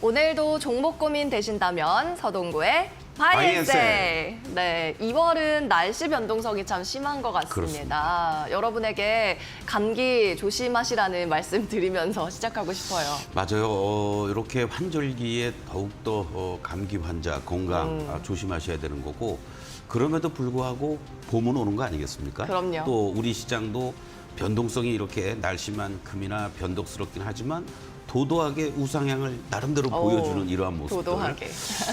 오늘도 종목 고민 되신다면 서동구의 바이앤셀. 네, 2월은 날씨 변동성이 참 심한 것 같습니다. 그렇습니다. 여러분에게 감기 조심하시라는 말씀 드리면서 시작하고 싶어요. 맞아요. 이렇게 환절기에 더욱더 감기 환자 건강 조심하셔야 되는 거고, 그럼에도 불구하고 봄은 오는 거 아니겠습니까? 그럼요. 또 우리 시장도 변동성이 이렇게 날씨만큼이나 변덕스럽긴 하지만 도도하게 우상향을 나름대로 보여주는 이러한 모습들, 도도하게.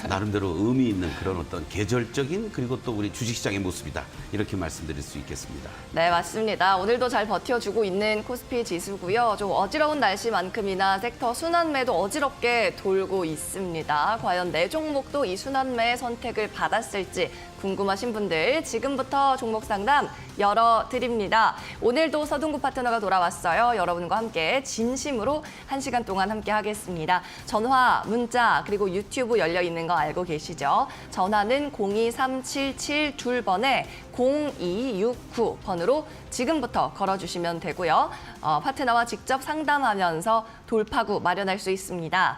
나름대로 의미 있는 그런 어떤 계절적인, 그리고 또 우리 주식시장의 모습이다, 이렇게 말씀드릴 수 있겠습니다. 네, 맞습니다. 오늘도 잘 버텨주고 있는 코스피 지수고요. 좀 어지러운 날씨만큼이나 섹터 순환매도 어지럽게 돌고 있습니다. 과연 내 종목도 이 순환매의 선택을 받았을지 궁금하신 분들 지금부터 종목 상담 열어드립니다. 오늘도 서동구 파트너가 돌아왔어요. 여러분과 함께 진심으로 1시간 동안 함께 하겠습니다. 전화, 문자, 그리고 유튜브 열려 있는 거 알고 계시죠? 전화는 02377 0269번으로 지금부터 걸어주시면 되고요. 파트너와 직접 상담하면서 돌파구 마련할 수 있습니다.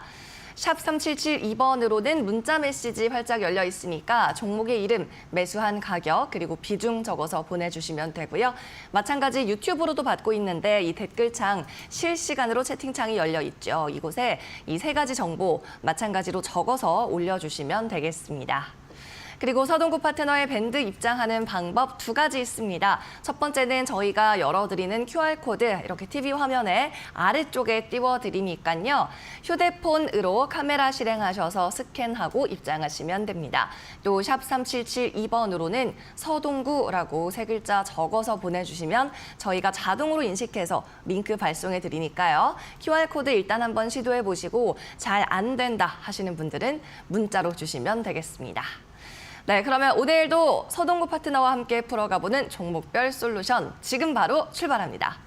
샵 3772번으로는 문자 메시지 활짝 열려 있으니까 종목의 이름, 매수한 가격, 그리고 비중 적어서 보내주시면 되고요. 마찬가지 유튜브로도 받고 있는데 이 댓글창 실시간으로 채팅창이 열려 있죠. 이곳에 이 3가지 정보 마찬가지로 적어서 올려주시면 되겠습니다. 그리고 서동구 파트너의 밴드 입장하는 방법 2가지 있습니다. 첫 번째는 저희가 열어드리는 QR코드 이렇게 TV 화면에 아래쪽에 띄워드리니까요. 휴대폰으로 카메라 실행하셔서 스캔하고 입장하시면 됩니다. 또 샵 3772번으로는 서동구라고 3글자 적어서 보내주시면 저희가 자동으로 인식해서 링크 발송해 드리니까요. QR코드 일단 한번 시도해 보시고 잘 안 된다 하시는 분들은 문자로 주시면 되겠습니다. 네, 그러면 오늘도 서동구 파트너와 함께 풀어가보는 종목별 솔루션 지금 바로 출발합니다.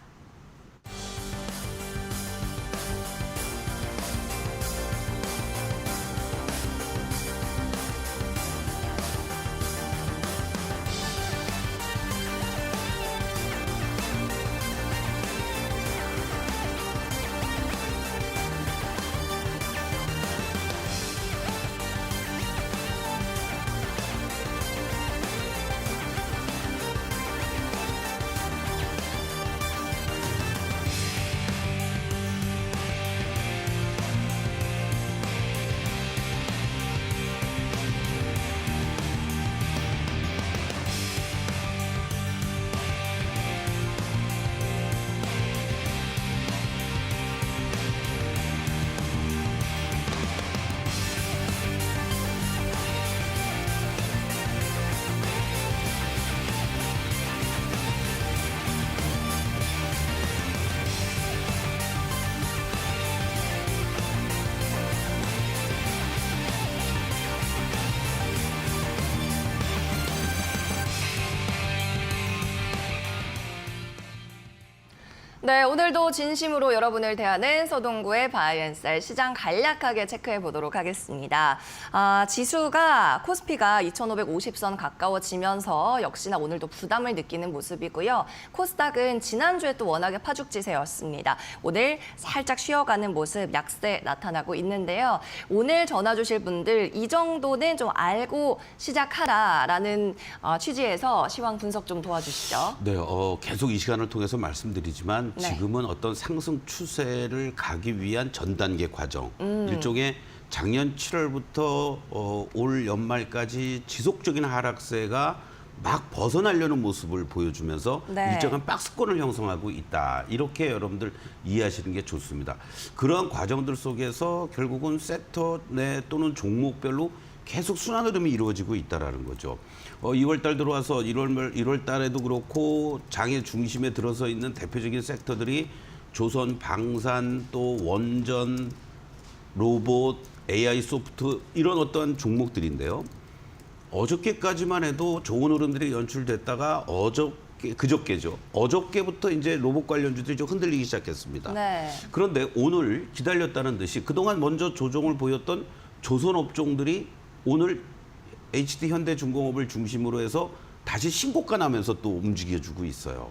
네, 오늘도 진심으로 여러분을 대하는 서동구의 바이앤셀 시장 간략하게 체크해 보도록 하겠습니다. 지수가 코스피가 2,550선 가까워지면서 역시나 오늘도 부담을 느끼는 모습이고요. 코스닥은 지난주에 또 워낙에 파죽지세였습니다. 오늘 살짝 쉬어가는 모습 약세 나타나고 있는데요. 오늘 전화 주실 분들 이 정도는 좀 알고 시작하라라는 취지에서 시황 분석 좀 도와주시죠. 네, 계속 이 시간을 통해서 말씀드리지만 네. 지금은 어떤 상승 추세를 가기 위한 전 단계 과정, 일종의 작년 7월부터 올 연말까지 지속적인 하락세가 막 벗어나려는 모습을 보여주면서 네. 일정한 박스권을 형성하고 있다. 이렇게 여러분들 이해하시는 게 좋습니다. 그러한 과정들 속에서 결국은 섹터 내 또는 종목별로 계속 순환 흐름이 이루어지고 있다는 거죠. 2월 달 들어와서 1월 달에도 그렇고 장의 중심에 들어서 있는 대표적인 섹터들이 조선, 방산, 또 원전, 로봇, AI 소프트 이런 어떤 종목들인데요. 어저께까지만 해도 좋은 흐름들이 연출됐다가 그저께죠. 어저께부터 이제 로봇 관련주들이 좀 흔들리기 시작했습니다. 네. 그런데 오늘 기다렸다는 듯이 그동안 먼저 조정을 보였던 조선 업종들이 오늘 HD 현대중공업을 중심으로 해서 다시 신고가 나면서 또 움직여주고 있어요.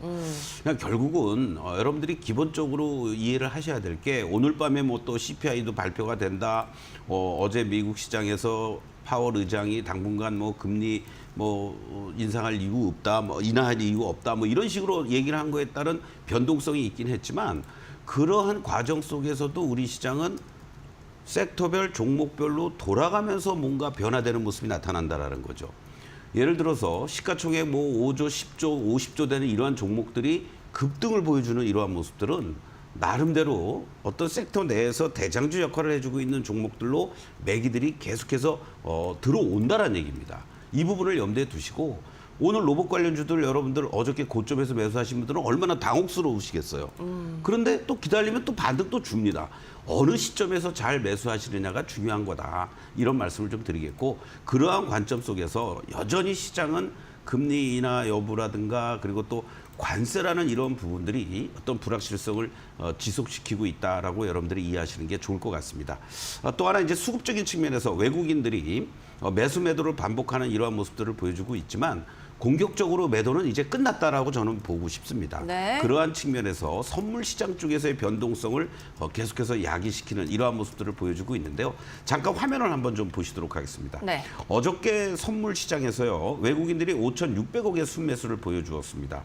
그냥 결국은 여러분들이 기본적으로 이해를 하셔야 될 게 오늘 밤에 뭐 또 CPI도 발표가 된다. 어제 미국 시장에서 파월 의장이 당분간 뭐 금리 뭐 인상할 이유 없다, 뭐 인하할 이유 없다, 뭐 이런 식으로 얘기를 한 거에 따른 변동성이 있긴 했지만 그러한 과정 속에서도 우리 시장은 섹터별 종목별로 돌아가면서 뭔가 변화되는 모습이 나타난다라는 거죠. 예를 들어서 시가총액 뭐 5조, 10조, 50조 되는 이러한 종목들이 급등을 보여주는 이러한 모습들은 나름대로 어떤 섹터 내에서 대장주 역할을 해주고 있는 종목들로 매기들이 계속해서 들어온다라는 얘기입니다. 이 부분을 염두에 두시고 오늘 로봇 관련주들 여러분들 어저께 고점에서 매수하신 분들은 얼마나 당혹스러우시겠어요. 그런데 또 기다리면 또 반등 또 줍니다. 어느 시점에서 잘 매수하시느냐가 중요한 거다. 이런 말씀을 좀 드리겠고 그러한 관점 속에서 여전히 시장은 금리 인하 여부라든가 그리고 또 관세라는 이런 부분들이 어떤 불확실성을 지속시키고 있다라고 여러분들이 이해하시는 게 좋을 것 같습니다. 또 하나 이제 수급적인 측면에서 외국인들이 매수 매도를 반복하는 이러한 모습들을 보여주고 있지만 공격적으로 매도는 이제 끝났다라고 저는 보고 싶습니다. 네. 그러한 측면에서 선물 시장 쪽에서의 변동성을 계속해서 야기시키는 이러한 모습들을 보여주고 있는데요. 잠깐 화면을 한번 좀 보시도록 하겠습니다. 네. 어저께 선물 시장에서요. 외국인들이 5,600억의 순매수를 보여주었습니다.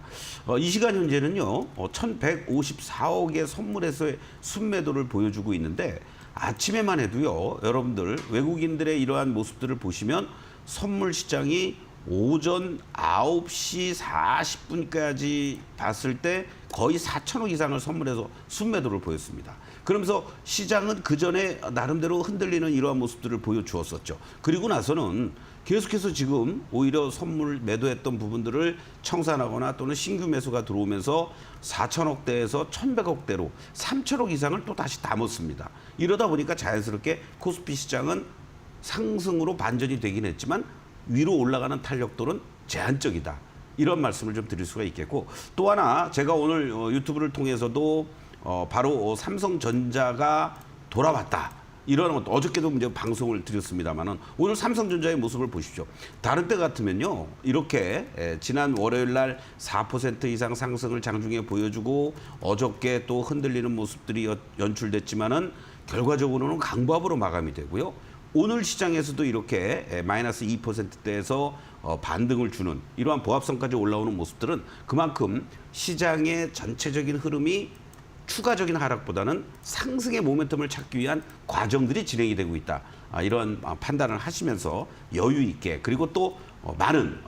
이 시간 현재는요. 1,154억의 선물에서의 순매도를 보여주고 있는데 아침에만 해도요. 여러분들 외국인들의 이러한 모습들을 보시면 선물 시장이 오전 9시 40분까지 봤을 때 거의 4천억 이상을 선물해서 순매도를 보였습니다. 그러면서 시장은 그전에 나름대로 흔들리는 이러한 모습들을 보여주었었죠. 그리고 나서는 계속해서 지금 오히려 선물 매도했던 부분들을 청산하거나 또는 신규 매수가 들어오면서 4천억대에서 1,100억대로 3천억 이상을 또 다시 담았습니다. 이러다 보니까 자연스럽게 코스피 시장은 상승으로 반전이 되긴 했지만 위로 올라가는 탄력도는 제한적이다. 이런 말씀을 좀 드릴 수가 있겠고 또 하나 제가 오늘 유튜브를 통해서도 바로 삼성전자가 돌아왔다. 이런 어저께도 이제 방송을 드렸습니다만은 오늘 삼성전자의 모습을 보십시오. 다른 때 같으면요. 이렇게 지난 월요일 날 4% 이상 상승을 장중에 보여주고 어저께 또 흔들리는 모습들이 연출됐지만은 결과적으로는 강보합으로 마감이 되고요. 오늘 시장에서도 이렇게 마이너스 2%대에서 반등을 주는 이러한 보합선까지 올라오는 모습들은 그만큼 시장의 전체적인 흐름이 추가적인 하락보다는 상승의 모멘텀을 찾기 위한 과정들이 진행이 되고 있다. 이런 판단을 하시면서 여유 있게 그리고 또 많은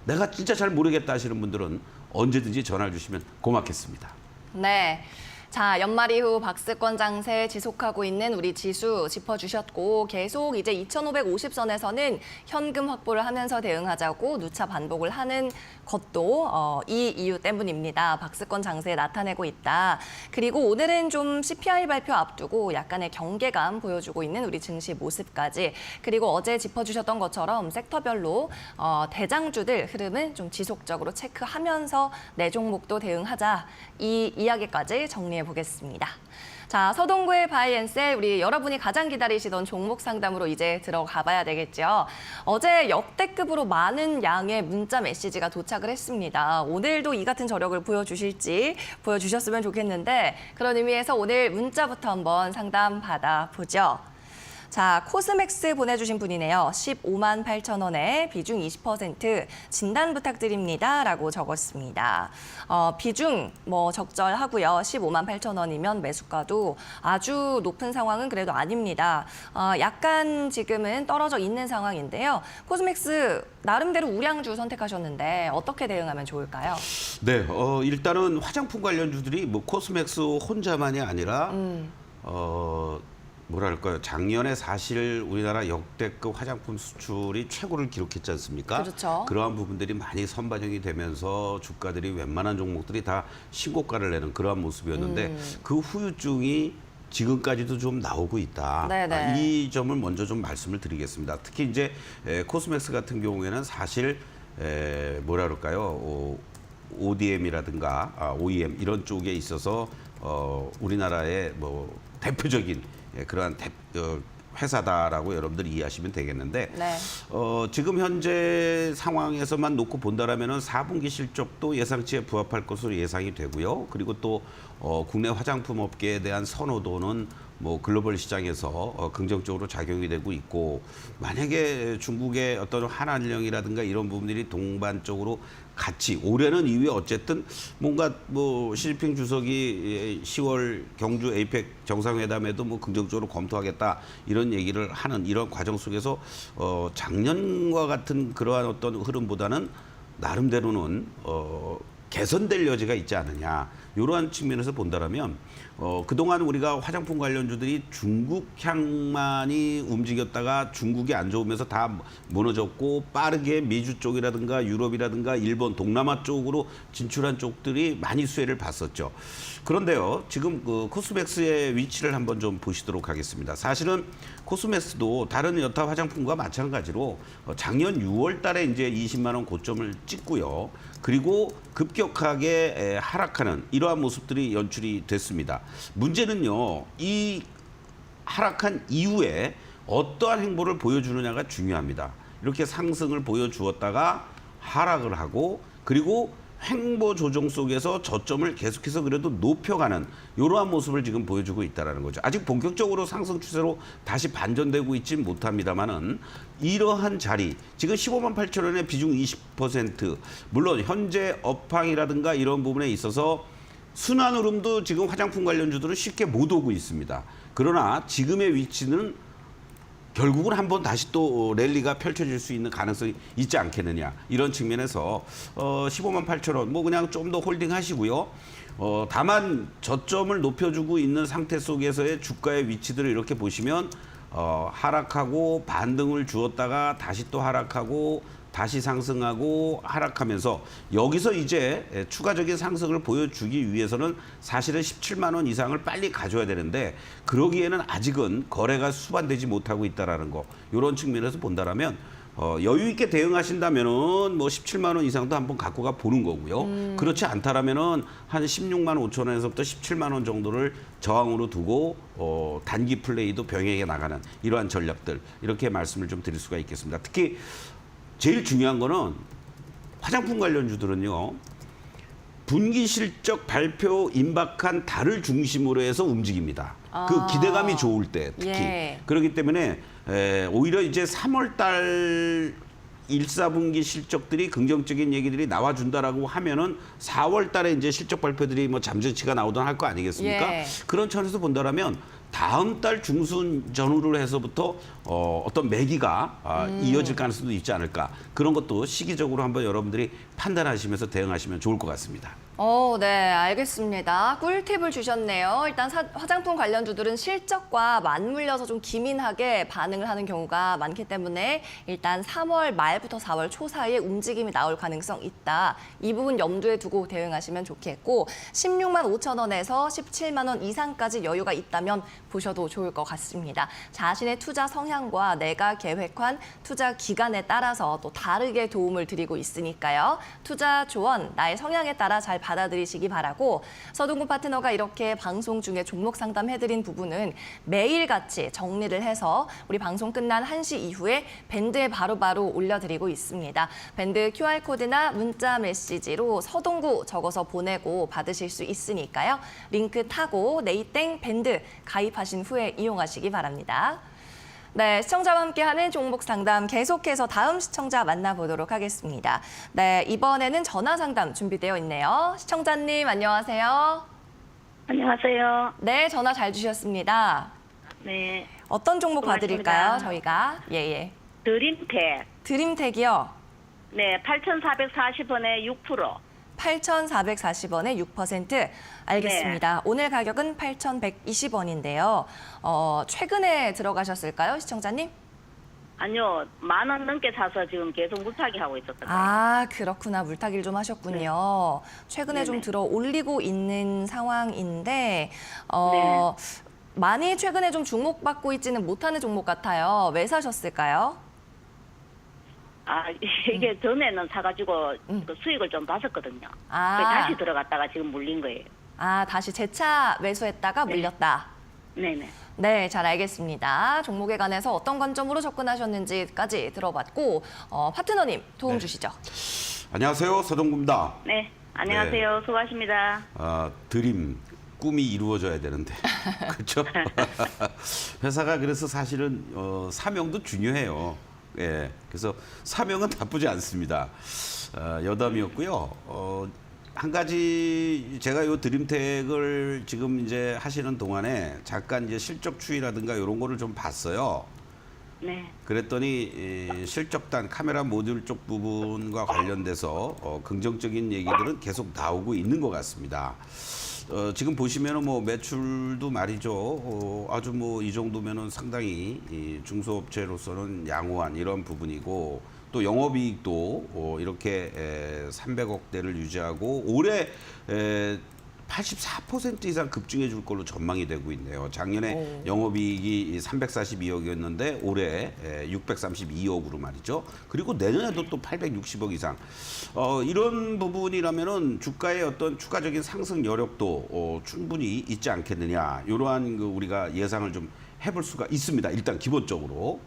내가 진짜 잘 모르겠다 하시는 분들은 언제든지 전화를 주시면 고맙겠습니다. 네. 자, 연말 이후 박스권 장세 지속하고 있는 우리 지수 짚어주셨고 계속 이제 2,550선에서는 현금 확보를 하면서 대응하자고 누차 반복을 하는 것도 이 이유 때문입니다. 박스권 장세 나타내고 있다. 그리고 오늘은 좀 CPI 발표 앞두고 약간의 경계감 보여주고 있는 우리 증시 모습까지 그리고 어제 짚어주셨던 것처럼 섹터별로 대장주들 흐름은 좀 지속적으로 체크하면서 내 종목도 대응하자 이 이야기까지 정리해 보겠습니다. 자, 서동구의 바이앤셀 우리 여러분이 가장 기다리시던 종목 상담으로 이제 들어가 봐야 되겠죠. 어제 역대급으로 많은 양의 문자 메시지가 도착을 했습니다. 오늘도 이 같은 저력을 보여주셨으면 좋겠는데 그런 의미에서 오늘 문자부터 한번 상담 받아보죠. 자, 코스맥스 보내주신 분이네요. 15만 8천 원에 비중 20% 진단 부탁드립니다. 라고 적었습니다. 비중 뭐 적절하고요. 15만 8천 원이면 매수가도 아주 높은 상황은 그래도 아닙니다. 약간 지금은 떨어져 있는 상황인데요. 코스맥스 나름대로 우량주 선택하셨는데 어떻게 대응하면 좋을까요? 네, 일단은 화장품 관련주들이 뭐 코스맥스 혼자만이 아니라 뭐랄까요? 작년에 사실 우리나라 역대급 화장품 수출이 최고를 기록했지 않습니까? 그렇죠. 그러한 부분들이 많이 선반영이 되면서 주가들이 웬만한 종목들이 다 신고가를 내는 그러한 모습이었는데 그 후유증이 지금까지도 좀 나오고 있다. 네네. 이 점을 먼저 좀 말씀을 드리겠습니다. 특히 이제 코스맥스 같은 경우에는 사실 뭐라 그럴까요? ODM이라든가 OEM 이런 쪽에 있어서 우리나라의 뭐 대표적인 그러한 회사다라고 여러분들이 이해하시면 되겠는데 네. 지금 현재 상황에서만 놓고 본다라면은 4분기 실적도 예상치에 부합할 것으로 예상이 되고요. 그리고 또 국내 화장품 업계에 대한 선호도는 뭐 글로벌 시장에서 긍정적으로 작용이 되고 있고, 만약에 중국의 어떤 한한령이라든가 이런 부분들이 동반적으로 같이 올해는 이후에 어쨌든 뭔가 뭐 시진핑 주석이 10월 경주 에이펙 정상회담에도 뭐 긍정적으로 검토하겠다 이런 얘기를 하는 이런 과정 속에서 작년과 같은 그러한 어떤 흐름보다는 나름대로는 개선될 여지가 있지 않느냐, 이러한 측면에서 본다라면 그동안 우리가 화장품 관련주들이 중국 향만이 움직였다가 중국이 안 좋으면서 다 무너졌고, 빠르게 미주 쪽이라든가 유럽이라든가 일본, 동남아 쪽으로 진출한 쪽들이 많이 수혜를 봤었죠. 그런데요, 지금 그 코스맥스의 위치를 한번 좀 보시도록 하겠습니다. 사실은 코스맥스도 다른 여타 화장품과 마찬가지로 작년 6월 달에 이제 20만 원 고점을 찍고요. 그리고 급격하게 하락하는 이러한 모습들이 연출이 됐습니다. 문제는요, 이 하락한 이후에 어떠한 행보를 보여주느냐가 중요합니다. 이렇게 상승을 보여주었다가 하락을 하고, 그리고 행보 조정 속에서 저점을 계속해서 그래도 높여가는 이러한 모습을 지금 보여주고 있다는 거죠. 아직 본격적으로 상승 추세로 다시 반전되고 있진 못합니다만은, 이러한 자리, 지금 15만 8천 원의 비중 20%, 물론 현재 업황이라든가 이런 부분에 있어서 순환 흐름도 지금 화장품 관련주들은 쉽게 못 오고 있습니다. 그러나 지금의 위치는 결국은 한번 다시 또 랠리가 펼쳐질 수 있는 가능성이 있지 않겠느냐, 이런 측면에서 15만 8천 원 뭐 그냥 좀 더 홀딩 하시고요. 다만 저점을 높여주고 있는 상태 속에서의 주가의 위치들을 이렇게 보시면 하락하고 반등을 주었다가 다시 또 하락하고 다시 상승하고 하락하면서, 여기서 이제 추가적인 상승을 보여주기 위해서는 사실은 17만 원 이상을 빨리 가져야 되는데, 그러기에는 아직은 거래가 수반되지 못하고 있다라는 거, 이런 측면에서 본다라면 여유 있게 대응하신다면은 뭐 17만 원 이상도 한번 갖고 가 보는 거고요. 그렇지 않다라면은 한 16만 5천 원에서부터 17만 원 정도를 저항으로 두고 단기 플레이도 병행해 나가는 이러한 전략들, 이렇게 말씀을 좀 드릴 수가 있겠습니다. 특히 제일 중요한 거는 화장품 관련주들은요, 분기 실적 발표 임박한 달을 중심으로 해서 움직입니다. 그 기대감이 좋을 때 특히. 예. 그렇기 때문에 오히려 이제 3월 달 1, 4분기 실적들이 긍정적인 얘기들이 나와준다라고 하면은 4월 달에 이제 실적 발표들이 뭐 잠정치가 나오든 할 거 아니겠습니까? 예. 그런 차원에서 본다라면 다음 달 중순 전후를 해서부터 어떤 매기가 이어질 가능성도 있지 않을까. 그런 것도 시기적으로 한번 여러분들이 판단하시면서 대응하시면 좋을 것 같습니다. 네, 알겠습니다. 꿀팁을 주셨네요. 일단 화장품 관련주들은 실적과 맞물려서 좀 기민하게 반응을 하는 경우가 많기 때문에 일단 3월 말부터 4월 초 사이에 움직임이 나올 가능성 있다. 이 부분 염두에 두고 대응하시면 좋겠고, 16만 5천 원에서 17만 원 이상까지 여유가 있다면 보셔도 좋을 것 같습니다. 자신의 투자 성향과 내가 계획한 투자 기간에 따라서 또 다르게 도움을 드리고 있으니까요. 투자 조언, 나의 성향에 따라 잘 받아들이시기 바라고, 서동구 파트너가 이렇게 방송 중에 종목 상담해드린 부분은 매일같이 정리를 해서 우리 방송 끝난 1시 이후에 밴드에 바로바로 올려드리고 있습니다. 밴드 QR코드나 문자 메시지로 서동구 적어서 보내고 받으실 수 있으니까요. 링크 타고 네이땡 밴드 가입하신 후에 이용하시기 바랍니다. 네, 시청자와 함께하는 종목 상담 계속해서 다음 시청자 만나보도록 하겠습니다. 네, 이번에는 전화 상담 준비되어 있네요. 시청자님 안녕하세요. 안녕하세요. 네, 전화 잘 주셨습니다. 네. 어떤 종목 봐드릴까요, 고맙습니다. 저희가? 예. 드림텍. 드림텍이요. 네, 8,440원에 6%. 8,440원에 6%. 알겠습니다. 네. 오늘 가격은 8,120원인데요. 최근에 들어가셨을까요, 시청자님? 아니요, 10,000원 넘게 사서 지금 계속 물타기 하고 있었거든요. 아, 그렇구나. 물타기를 좀 하셨군요. 최근에 좀 네네. 들어 올리고 있는 상황인데, 네. 많이 최근에 좀 주목받고 있지는 못하는 종목 같아요. 왜 사셨을까요? 아, 이게 전에는 사가지고 그 수익을 좀 봤었거든요. 아. 그래서 다시 들어갔다가 지금 물린 거예요. 아, 다시 재차 매수했다가 네. 물렸다. 네네. 네, 잘 알겠습니다. 종목에 관해서 어떤 관점으로 접근하셨는지까지 들어봤고 파트너님 도움 네. 주시죠. 안녕하세요. 서동구입니다. 네, 안녕하세요. 수고하십니다. 드림, 꿈이 이루어져야 되는데. 그렇죠? 회사가 그래서 사실은 사명도 중요해요. 예, 그래서 사명은 나쁘지 않습니다. 여담이었고요. 한 가지 제가 요 드림텍을 지금 이제 하시는 동안에 잠깐 이제 실적 추이라든가 이런 거를 좀 봤어요. 네, 그랬더니 실적단 카메라 모듈 쪽 부분과 관련돼서 긍정적인 얘기들은 계속 나오고 있는 것 같습니다. 지금 보시면은 뭐 매출도 말이죠. 아주 뭐 이 정도면은 상당히 이 중소업체로서는 양호한 이런 부분이고 또 영업이익도 이렇게 300억대를 유지하고 올해 84% 이상 급증해 줄 걸로 전망이 되고 있네요. 작년에 영업이익이 342억이었는데 올해 632억으로 말이죠. 그리고 내년에도 또 860억 이상. 이런 부분이라면은 주가의 어떤 추가적인 상승 여력도 충분히 있지 않겠느냐. 이러한 우리가 예상을 좀 해볼 수가 있습니다. 일단 기본적으로.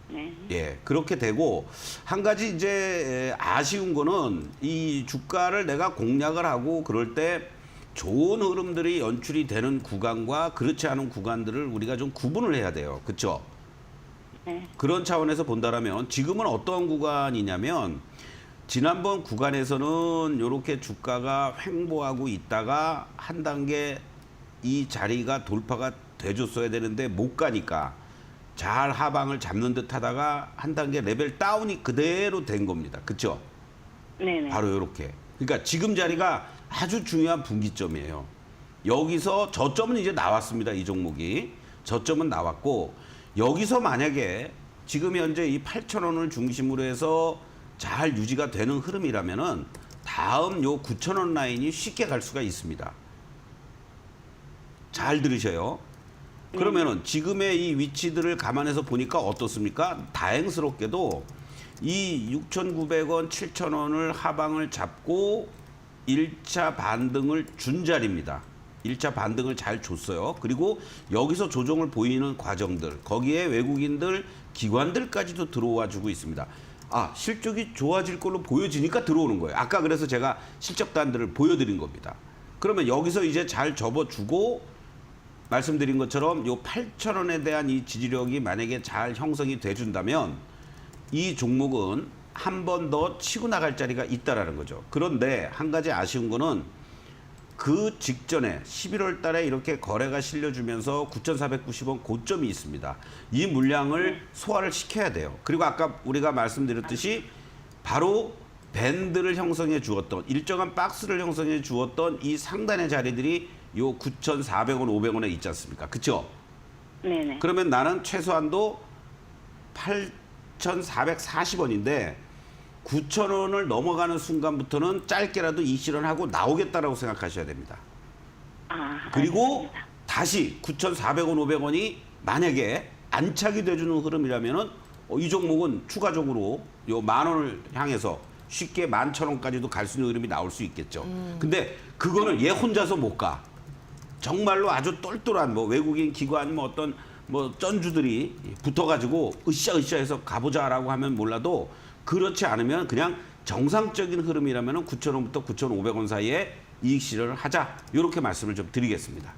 네, 예, 그렇게 되고 한 가지 이제 아쉬운 거는 이 주가를 내가 공략을 하고 그럴 때 좋은 흐름들이 연출이 되는 구간과 그렇지 않은 구간들을 우리가 좀 구분을 해야 돼요. 그렇죠? 네, 그런 차원에서 본다라면 지금은 어떤 구간이냐면 지난번 구간에서는 이렇게 주가가 횡보하고 있다가 한 단계 이 자리가 돌파가 돼줬어야 되는데 못 가니까 잘 하방을 잡는 듯 하다가 한 단계 레벨 다운이 그대로 된 겁니다. 그렇죠? 네, 네. 바로 이렇게. 그러니까 지금 자리가 아주 중요한 분기점이에요. 여기서 저점은 이제 나왔습니다. 이 종목이. 저점은 나왔고 여기서 만약에 지금 현재 이 8,000원을 중심으로 해서 잘 유지가 되는 흐름이라면은 다음 요 9,000원 라인이 쉽게 갈 수가 있습니다. 잘 들으셔요. 그러면은 지금의 이 위치들을 감안해서 보니까 어떻습니까? 다행스럽게도 이 6,900원, 7,000원을 하방을 잡고 1차 반등을 준 자리입니다. 1차 반등을 잘 줬어요. 그리고 여기서 조정을 보이는 과정들, 거기에 외국인들, 기관들까지도 들어와 주고 있습니다. 실적이 좋아질 걸로 보여지니까 들어오는 거예요. 아까 그래서 제가 실적단들을 보여드린 겁니다. 그러면 여기서 이제 잘 접어주고 말씀드린 것처럼 요 8,000원에 대한 이 지지력이 만약에 잘 형성이 돼준다면 이 종목은 한 번 더 치고 나갈 자리가 있다라는 거죠. 그런데 한 가지 아쉬운 거는 그 직전에 11월 달에 이렇게 거래가 실려주면서 9,490원 고점이 있습니다. 이 물량을 소화를 시켜야 돼요. 그리고 아까 우리가 말씀드렸듯이 바로 밴드를 형성해 주었던 일정한 박스를 형성해 주었던 이 상단의 자리들이 요 9,400원, 500원에 있지 않습니까? 그렇죠? 네, 네. 그러면 나는 최소한도 8,440원인데 9,000원을 넘어가는 순간부터는 짧게라도 이 실현하고 나오겠다라고 생각하셔야 됩니다. 그리고 알겠습니다. 다시 9,400원, 500원이 만약에 안착이 돼주는 흐름이라면은 이 종목은 추가적으로 요 10,000원을 향해서 쉽게 11,000원까지도 갈 수 있는 흐름이 나올 수 있겠죠. 근데 그거는 얘 혼자서 못 가. 정말로 아주 똘똘한 뭐 외국인 기관 뭐 어떤 뭐 쩐주들이 붙어가지고 으쌰으쌰해서 가보자라고 하면 몰라도 그렇지 않으면 그냥 정상적인 흐름이라면 9,000원부터 9,500원 사이에 이익 실현을 하자. 이렇게 말씀을 좀 드리겠습니다.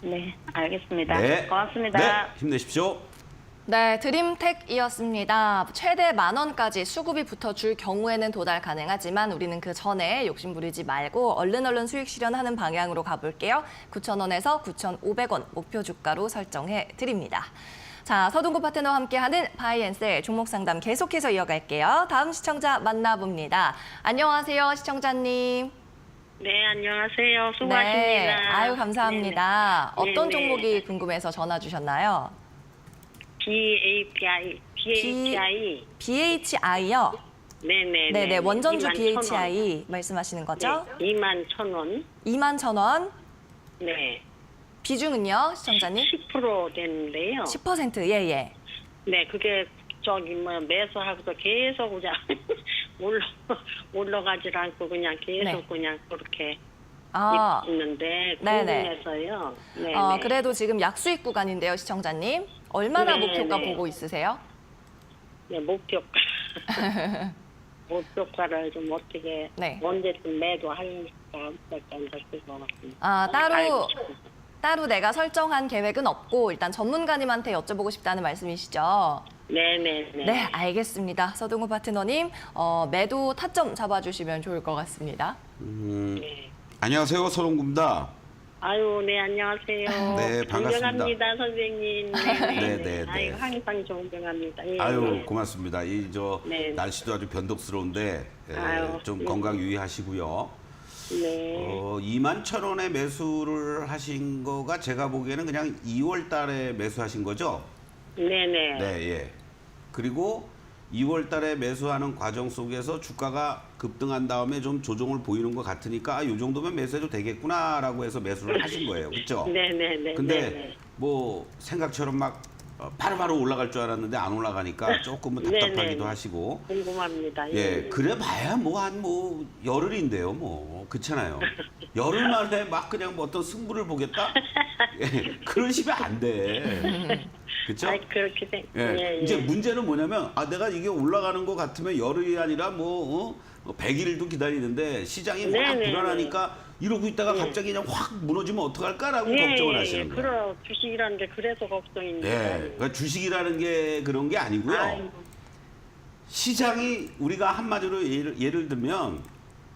네, 알겠습니다. 네. 고맙습니다. 네, 힘내십시오. 네, 드림텍이었습니다. 최대 10,000원까지 수급이 붙어줄 경우에는 도달 가능하지만 우리는 그 전에 욕심 부리지 말고 얼른 수익 실현하는 방향으로 가볼게요. 9,000원에서 9,500원 목표 주가로 설정해 드립니다. 자, 서동구 파트너와 함께하는 바이앤셀 종목 상담 계속해서 이어갈게요. 다음 시청자 만나봅니다. 안녕하세요, 시청자님. 네, 안녕하세요. 수고하십니다. 네, 아유 감사합니다. 네네. 어떤 네네. 종목이 궁금해서 전화 주셨나요? BHI. BHI요? 네네. 네네, 원전주 21,000원. BHI 말씀하시는 거죠? 네, 21,000원. 21,000원. 네. 비중은요, 시청자님? 10% 되는데요. 10%, 예. 네, 그게 매수하고서 계속 그냥 올라가질 않고 그냥 계속 네. 그냥 그렇게 아, 있는데 네네. 궁금해서요. 네. 그래도 지금 약수익 구간인데요, 시청자님. 얼마나 네, 목표가 네. 보고 있으세요? 네, 목표가 목표가를 좀 어떻게 네. 언제쯤 매도할까 싶을 것 같습니다. 아, 따로 알고 싶어서. 따로 내가 설정한 계획은 없고 일단 전문가님한테 여쭤보고 싶다는 말씀이시죠? 네네네. 네, 알겠습니다. 서동우 파트너님, 매도 타점 잡아주시면 좋을 것 같습니다. 네. 안녕하세요, 서동구입니다. 아유, 네, 안녕하세요. 네, 반갑습니다. 존경합니다, 선생님. 네, 네. 아이고, 항상 존경합니다. 예, 아유, 예. 고맙습니다. 네. 날씨도 아주 변덕스러운데 아유, 좀 네. 건강 유의하시고요. 네. 21,000원에 매수를 하신 거가 제가 보기에는 그냥 2월 달에 매수하신 거죠? 네네. 네, 예. 그리고 2월 달에 매수하는 과정 속에서 주가가 급등한 다음에 좀 조정을 보이는 것 같으니까 이 정도면 매수해도 되겠구나라고 해서 매수를 하신 거예요. 그렇죠? 네네네. 근데 네네. 뭐 생각처럼 막 바로바로 올라갈 줄 알았는데 안 올라가니까 조금은 답답하기도 네네. 하시고. 궁금합니다. 예, 그래 봐야 뭐 한 열흘인데요, 뭐 그렇잖아요. 열흘 만에 막 그냥 뭐 어떤 승부를 보겠다? 예, 그러시면 안 돼. 그렇죠? 아이, 그렇게 돼. 예, 이제 문제는 뭐냐면 내가 이게 올라가는 것 같으면 열흘이 아니라 100일도 기다리는데 시장이 확 네네. 불안하니까 이러고 있다가 갑자기 그냥 확 무너지면 어떡할까라고 걱정을 하시는 거예요. 그럼 주식이라는 게 그래서 걱정입니다. 예, 그러니까 주식이라는 게 그런 게 아니고요. 아이고. 시장이 우리가 한마디로 예를 들면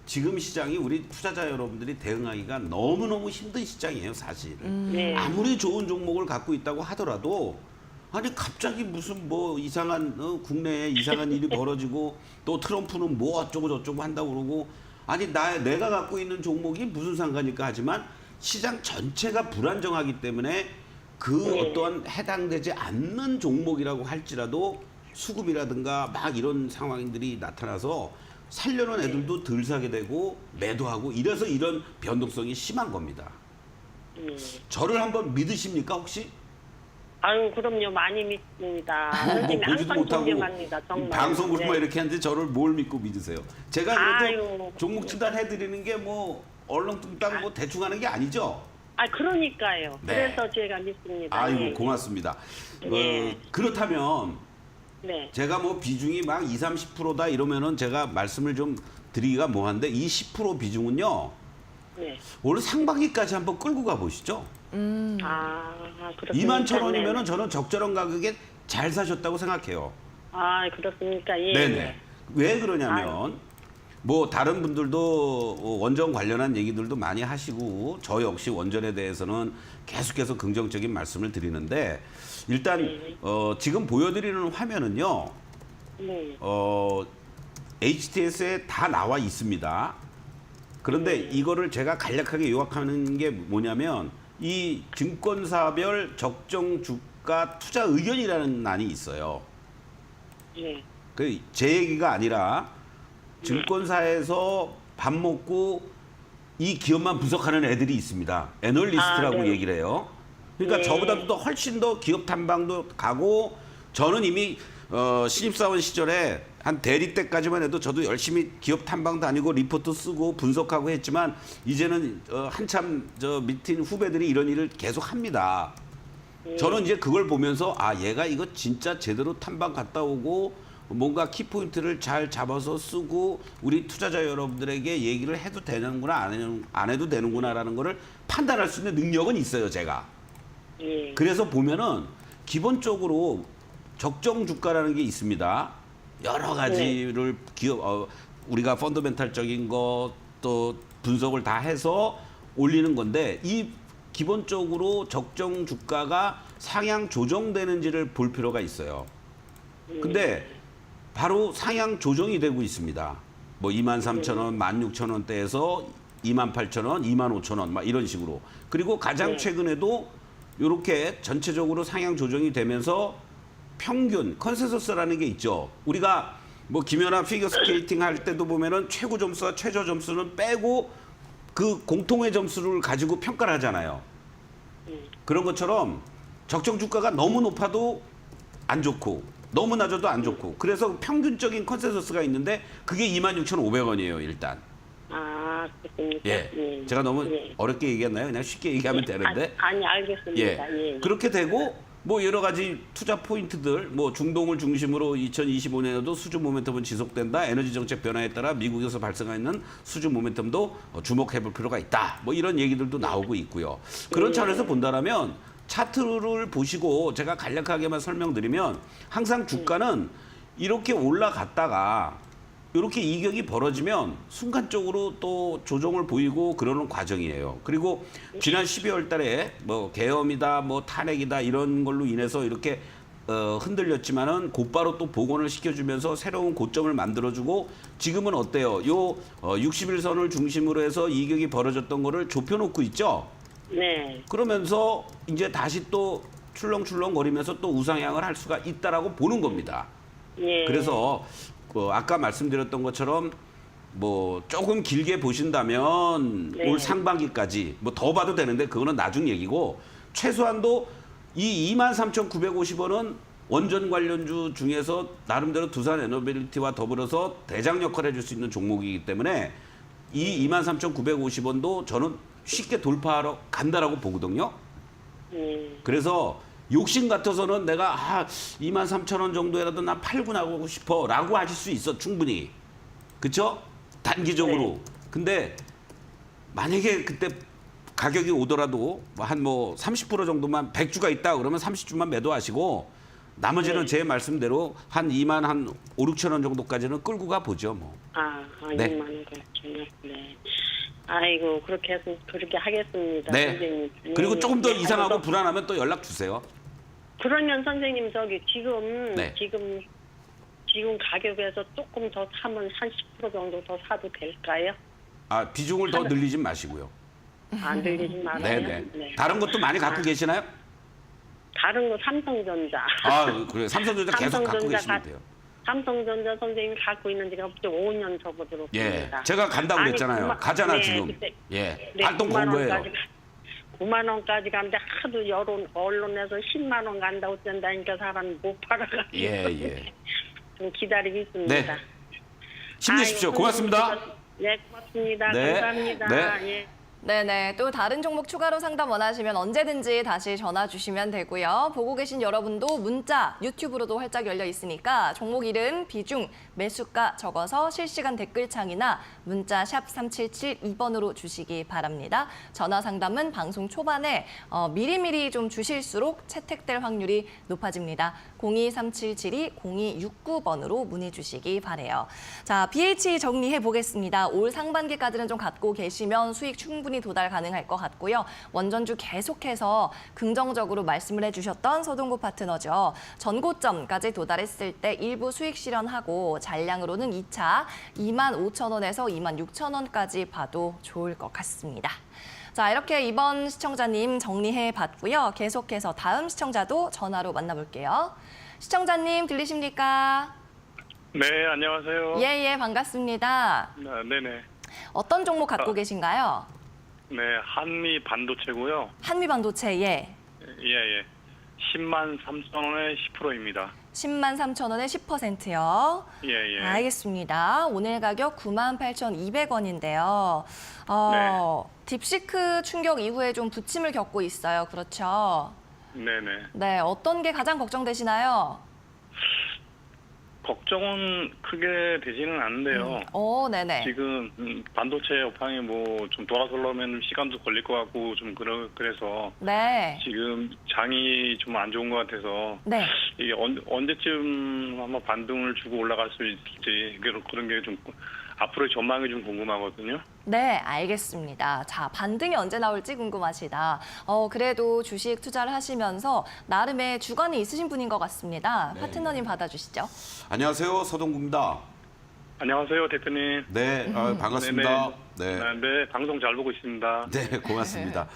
지금 시장이 우리 투자자 여러분들이 대응하기가 너무너무 힘든 시장이에요, 사실. 네. 아무리 좋은 종목을 갖고 있다고 하더라도 아니 갑자기 무슨 뭐 이상한 국내에 이상한 일이 벌어지고 또 트럼프는 뭐 어쩌고 저쩌고 한다고 그러고 아니 내가 갖고 있는 종목이 무슨 상관일까 하지만 시장 전체가 불안정하기 때문에 그 어떠한 해당되지 않는 종목이라고 할지라도 수급이라든가 막 이런 상황들이 나타나서 살려는 애들도 덜 사게 되고 매도하고 이래서 이런 변동성이 심한 겁니다. 저를 한번 믿으십니까 혹시? 아유, 그럼요. 많이 믿습니다. 뭐 선생님 보지도 항상 못하고 존경합니다. 정말. 방송으로만 네. 이렇게 하는데 저를 뭘 믿고 믿으세요? 제가 그래도 아유. 종목 진단 해드리는 게 뭐 얼렁뚱땅 뭐 대충 하는 게 아니죠? 아, 그러니까요. 네. 그래서 제가 믿습니다. 아이고 예. 고맙습니다. 예. 그렇다면 네. 제가 뭐 비중이 막 20, 30%다 이러면은 제가 말씀을 좀 드리기가 뭐한데 이 10% 비중은요. 네. 오늘 상반기까지 한번 끌고 가 보시죠. 아, 그렇습니까? 21,000원이면은 네. 저는 적절한 가격에 잘 사셨다고 생각해요. 아, 그렇습니까? 예. 네네. 왜 그러냐면 뭐 다른 분들도 원전 관련한 얘기들도 많이 하시고 저 역시 원전에 대해서는 계속해서 긍정적인 말씀을 드리는데 일단 지금 보여드리는 화면은요. 네. HTS에 다 나와 있습니다. 그런데 이거를 제가 간략하게 요약하는 게 뭐냐면 이 증권사별 적정 주가 투자 의견이라는 란이 있어요. 네. 그 제 얘기가 아니라 증권사에서 밥 먹고 이 기업만 분석하는 애들이 있습니다. 애널리스트라고 아, 네. 얘기를 해요. 그러니까 네. 저보다도 더 훨씬 더 기업 탐방도 가고 저는 이미 신입사원 시절에 한 대리 때까지만 해도 저도 열심히 기업 탐방 다니고 리포트 쓰고 분석하고 했지만 이제는 한참 저 밑인 후배들이 이런 일을 계속 합니다. 저는 이제 그걸 보면서 얘가 이거 진짜 제대로 탐방 갔다 오고 뭔가 키포인트를 잘 잡아서 쓰고 우리 투자자 여러분들에게 얘기를 해도 되는구나 안 해도 되는구나라는 거를 판단할 수 있는 능력은 있어요, 제가. 예. 그래서 보면은 기본적으로 적정 주가라는 게 있습니다. 여러 가지를 우리가 펀더멘탈적인 것 또 분석을 다 해서 올리는 건데 이 기본적으로 적정 주가가 상향 조정되는지를 볼 필요가 있어요. 근데 바로 상향 조정이 되고 있습니다. 뭐 23,000원, 16,000원대에서 28,000원, 25,000원 막 이런 식으로. 그리고 가장 최근에도 이렇게 전체적으로 상향 조정이 되면서 평균 컨센서스라는 게 있죠. 우리가 뭐 김연아 피겨 스케이팅 할 때도 보면은 최고 점수와 최저 점수는 빼고 그 공통의 점수를 가지고 평가를 하잖아요. 그런 것처럼 적정 주가가 너무 높아도 안 좋고 너무 낮아도 안 좋고 그래서 평균적인 컨센서스가 있는데 그게 26,500원이에요, 일단. 아, 그렇습니까? 예. 제가 너무 예. 어렵게 얘기했나요? 그냥 쉽게 얘기하면 되는데. 아니 알겠습니다. 예. 예. 그렇게 되고 뭐 여러 가지 투자 포인트들 뭐 중동을 중심으로 2025년에도 수주 모멘텀은 지속된다. 에너지 정책 변화에 따라 미국에서 발생하는 수주 모멘텀도 주목해 볼 필요가 있다. 뭐 이런 얘기들도 나오고 있고요. 그런 차원에서 본다라면 차트를 보시고 제가 간략하게만 설명드리면 항상 주가는 이렇게 올라갔다가 이렇게 이격이 벌어지면 순간적으로 또 조정을 보이고 그러는 과정이에요. 그리고 지난 12월 달에 뭐 계엄이다, 뭐 탄핵이다 이런 걸로 인해서 이렇게 흔들렸지만은 곧바로 또 복원을 시켜주면서 새로운 고점을 만들어주고 지금은 어때요? 요 60일선을 중심으로 해서 이격이 벌어졌던 거를 좁혀놓고 있죠? 네. 그러면서 이제 다시 또 출렁출렁 거리면서 또 우상향을 할 수가 있다라고 보는 겁니다. 예. 그래서 아까 말씀드렸던 것처럼 뭐 조금 길게 보신다면 네. 올 상반기까지 뭐 더 봐도 되는데 그거는 나중 얘기고 최소한도 이 23,950원은 원전 관련주 중에서 나름대로 두산 에너빌리티와 더불어서 대장 역할을 해줄 수 있는 종목이기 때문에 이 23,950원도 저는 쉽게 돌파하러 간다라고 보거든요. 그래서 욕심 같아서는 내가 23,000원 정도라도 난 팔고 나가고 싶어라고 하실 수 있어 충분히. 그렇죠? 단기적으로. 근데 만약에 그때 가격이 오더라도 한 30% 정도만 100주가 있다 그러면 30주만 매도하시고 나머지는 제 말씀대로 한 2만 한 5, 6천 원 정도까지는 끌고 가 보죠 뭐. 네. 2만 원 그렇군요. 네. 아이고 그렇게 하겠습니다. 네. 선생님. 그리고 조금 더 네, 이상하고 아이고, 불안하면 또 연락 주세요. 그러면 선생님 지금 네. 지금 가격에서 조금 더 사면 한 10% 정도 더 사도 될까요? 비중을 더 늘리진 마시고요. 안 들리지 말아요. 네네. 네. 다른 것도 많이 갖고 계시나요? 다른 거 삼성전자. 그래요. 삼성전자 계속 갖고 계시면 돼요. 삼성전자 선생님이 갖고 있는 지가 5년 접어들었습니다. 예, 제가 간다고 그랬잖아요. 가잖아 네, 지금. 그때, 예, 네, 활동 9만 건 거예요. 원까지 9만 원까지 가는데 하도 언론에서 10만 원 간다고 뜬다니까 사람이 못 팔아가지고 예. 좀 기다리고 있습니다. 네. 힘내십시오. 아이고, 고맙습니다. 네, 고맙습니다. 네. 감사합니다. 네. 예. 네네. 또 다른 종목 추가로 상담 원하시면 언제든지 다시 전화 주시면 되고요. 보고 계신 여러분도 문자, 유튜브로도 활짝 열려 있으니까 종목 이름, 비중, 매수가 적어서 실시간 댓글창이나 문자 샵 3772번으로 주시기 바랍니다. 전화 상담은 방송 초반에 미리미리 좀 주실수록 채택될 확률이 높아집니다. 023772-0269번으로 문의 주시기 바래요. 자, BH 정리해 보겠습니다. 올 상반기까지는 좀 갖고 계시면 수익 충분히 도달 가능할 것 같고요. 원전주 계속해서 긍정적으로 말씀을 해주셨던 서동구 파트너죠. 전고점까지 도달했을 때 일부 수익 실현하고 잔량으로는 2차 25,000원에서 26,000원까지 봐도 좋을 것 같습니다. 자, 이렇게 이번 시청자님 정리해 봤고요. 계속해서 다음 시청자도 전화로 만나볼게요. 시청자님 들리십니까? 네, 안녕하세요. 예, 반갑습니다. 네네. 어떤 종목 갖고 계신가요? 네, 한미 반도체고요. 한미 반도체, 예. 예. 103,000원에 10%입니다. 103,000원에 10%요. 예. 알겠습니다. 오늘 가격 98,200원인데요. 딥시크 충격 이후에 좀 부침을 겪고 있어요. 그렇죠? 네네. 네, 어떤 게 가장 걱정되시나요? 걱정은 크게 되지는 않는데요. 네네. 지금 반도체 업황이 좀 돌아서려면 시간도 걸릴 것 같고 좀 그래서 네. 지금 장이 좀 안 좋은 것 같아서 네. 이게 언제쯤 한번 반등을 주고 올라갈 수 있을지 그런 게 좀 앞으로의 전망이 좀 궁금하거든요. 네, 알겠습니다. 자, 반등이 언제 나올지 궁금하시다. 그래도 주식 투자를 하시면서 나름의 주관이 있으신 분인 것 같습니다. 네. 파트너님 받아주시죠. 안녕하세요. 서동구입니다. 안녕하세요, 대표님. 네, 반갑습니다. 네. 네, 방송 잘 보고 있습니다. 네, 고맙습니다.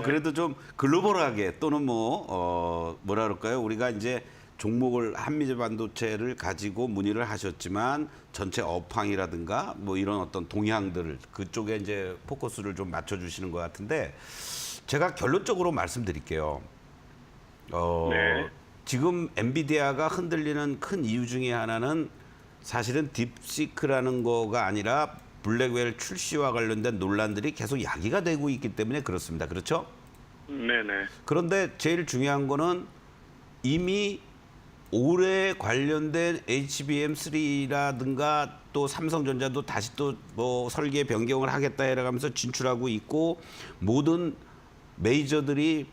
그래도 좀 글로벌하게 또는 뭐라 그럴까요? 우리가 이제 종목을 한미 반도체를 가지고 문의를 하셨지만 전체 업황이라든가 뭐 이런 어떤 동향들을 그쪽에 이제 포커스를 좀 맞춰주시는 것 같은데 제가 결론적으로 말씀드릴게요. 네. 지금 엔비디아가 흔들리는 큰 이유 중에 하나는 사실은 딥시크라는 거가 아니라 블랙웰 출시와 관련된 논란들이 계속 야기가 되고 있기 때문에 그렇습니다. 그렇죠? 네네. 그런데 제일 중요한 거는 이미 올해 관련된 HBM3라든가 또 삼성전자도 다시 또 뭐 설계 변경을 하겠다 해가면서 진출하고 있고 모든 메이저들이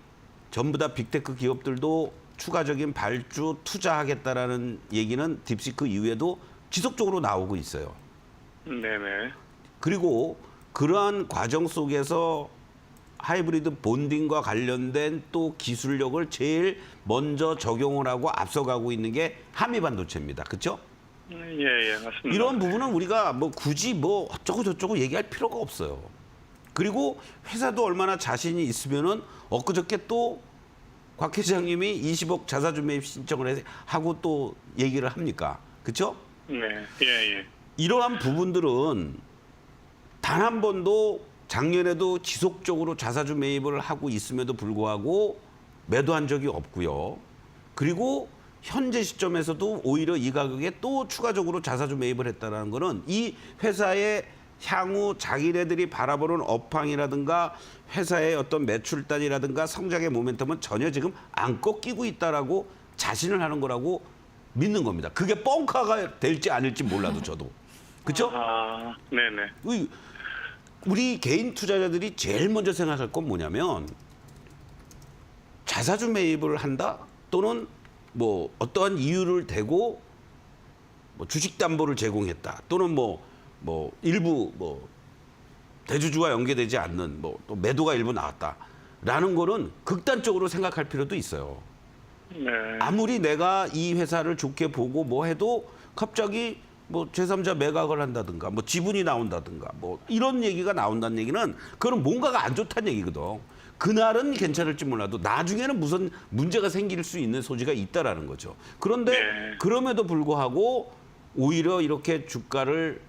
전부 다 빅테크 기업들도 추가적인 발주 투자하겠다라는 얘기는 딥시크 이후에도 지속적으로 나오고 있어요. 네네. 그리고 그러한 과정 속에서 하이브리드 본딩과 관련된 또 기술력을 제일 먼저 적용을 하고 앞서가고 있는 게 한미반도체입니다. 그렇죠? 예, 맞습니다. 이런 부분은 우리가 뭐 굳이 뭐 어쩌고 저쩌고 얘기할 필요가 없어요. 그리고 회사도 얼마나 자신이 있으면은 엊그저께 또 곽 회장님이 20억 자사주 매입 신청을 하고 또 얘기를 합니까? 그렇죠? 네, 예. 이러한 부분들은 단 한 번도 작년에도 지속적으로 자사주 매입을 하고 있음에도 불구하고 매도한 적이 없고요. 그리고 현재 시점에서도 오히려 이 가격에 또 추가적으로 자사주 매입을 했다는 거는 이 회사의 향후 자기네들이 바라보는 업황이라든가 회사의 어떤 매출단이라든가 성장의 모멘텀은 전혀 지금 안 꺾이고 있다라고 자신을 하는 거라고 믿는 겁니다. 그게 뻥카가 될지 아닐지 몰라도 저도. 그렇죠? 아, 네네. 우리 개인 투자자들이 제일 먼저 생각할 건 뭐냐면 자사주 매입을 한다 또는 뭐 어떠한 이유를 대고 뭐 주식 담보를 제공했다 또는 뭐 일부 뭐 대주주와 연계되지 않는 뭐 또 매도가 일부 나왔다라는 거는 극단적으로 생각할 필요도 있어요. 네. 아무리 내가 이 회사를 좋게 보고 뭐 해도 갑자기 뭐 제3자 매각을 한다든가 뭐 지분이 나온다든가 뭐 이런 얘기가 나온다는 얘기는 그건 뭔가가 안 좋다는 얘기거든. 그날은 괜찮을지 몰라도 나중에는 무슨 문제가 생길 수 있는 소지가 있다라는 거죠. 그런데 네. 그럼에도 불구하고 오히려 이렇게 주가를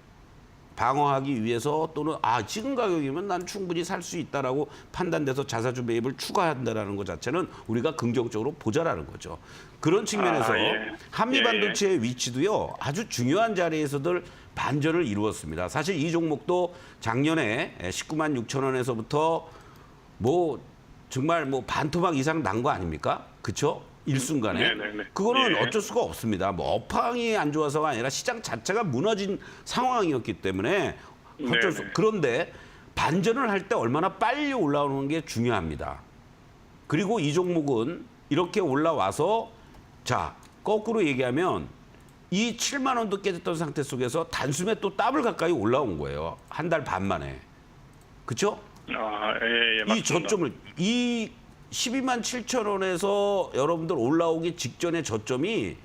방어하기 위해서 또는 지금 가격이면 난 충분히 살 수 있다라고 판단돼서 자사주 매입을 추가한다라는 것 자체는 우리가 긍정적으로 보자라는 거죠. 그런 측면에서 예. 한미반도체의 위치도요 아주 중요한 자리에서들 반전을 이루었습니다. 사실 이 종목도 작년에 19만 6천 원에서부터 뭐 정말 뭐 반토막 이상 난 거 아닙니까? 그렇죠? 일순간에. 네네네. 그거는 예. 어쩔 수가 없습니다. 뭐 업황이 안 좋아서가 아니라 시장 자체가 무너진 상황이었기 때문에 어쩔 수. 네네. 그런데 반전을 할 때 얼마나 빨리 올라오는 게 중요합니다. 그리고 이 종목은 이렇게 올라와서 자 거꾸로 얘기하면 이 7만 원도 깨졌던 상태 속에서 단숨에 또 더블 가까이 올라온 거예요. 한 달 반 만에. 그렇죠? 아, 예, 맞습니다. 이 저점을 이 12만 7천 원에서 여러분들 올라오기 직전의 저점이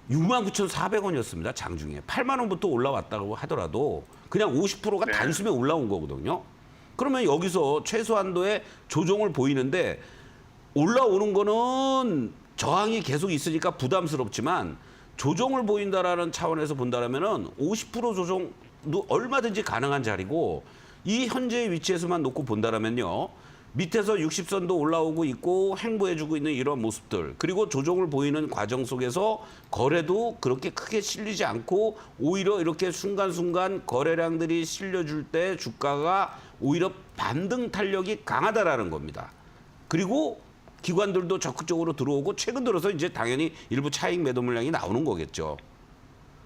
6만 9,400원이었습니다. 장중에. 8만 원부터 올라왔다고 하더라도 그냥 50%가 네. 단숨에 올라온 거거든요. 그러면 여기서 최소한도의 조정을 보이는데 올라오는 거는 저항이 계속 있으니까 부담스럽지만 조정을 보인다라는 차원에서 본다라면은 50% 조정도 얼마든지 가능한 자리고 이 현재의 위치에서만 놓고 본다라면요. 밑에서 60선도 올라오고 있고 횡보해주고 있는 이런 모습들 그리고 조정을 보이는 과정 속에서 거래도 그렇게 크게 실리지 않고 오히려 이렇게 순간순간 거래량들이 실려줄 때 주가가 오히려 반등 탄력이 강하다라는 겁니다. 그리고 기관들도 적극적으로 들어오고 최근 들어서 이제 당연히 일부 차익 매도 물량이 나오는 거겠죠.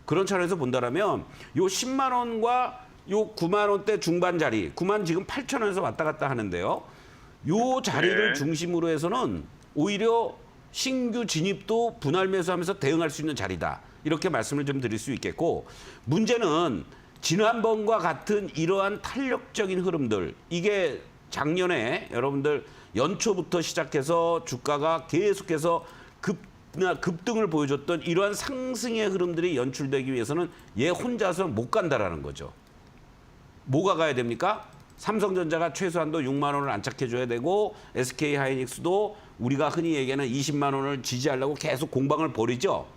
그런 차원에서 본다라면 요 10만 원과 요 9만 원대 중반 자리 9만 지금 8천 원에서 왔다 갔다 하는데요. 요 자리를 네. 중심으로 해서는 오히려 신규 진입도 분할 매수하면서 대응할 수 있는 자리다. 이렇게 말씀을 좀 드릴 수 있겠고 문제는 지난번과 같은 이러한 탄력적인 흐름들 이게 작년에 여러분들 연초부터 시작해서 주가가 계속해서 급등을 보여줬던 이러한 상승의 흐름들이 연출되기 위해서는 얘 혼자서 못 간다라는 거죠. 뭐가 가야 됩니까? 삼성전자가 최소한도 6만 원을 안착해줘야 되고 SK하이닉스도 우리가 흔히 얘기하는 20만 원을 지지하려고 계속 공방을 벌이죠.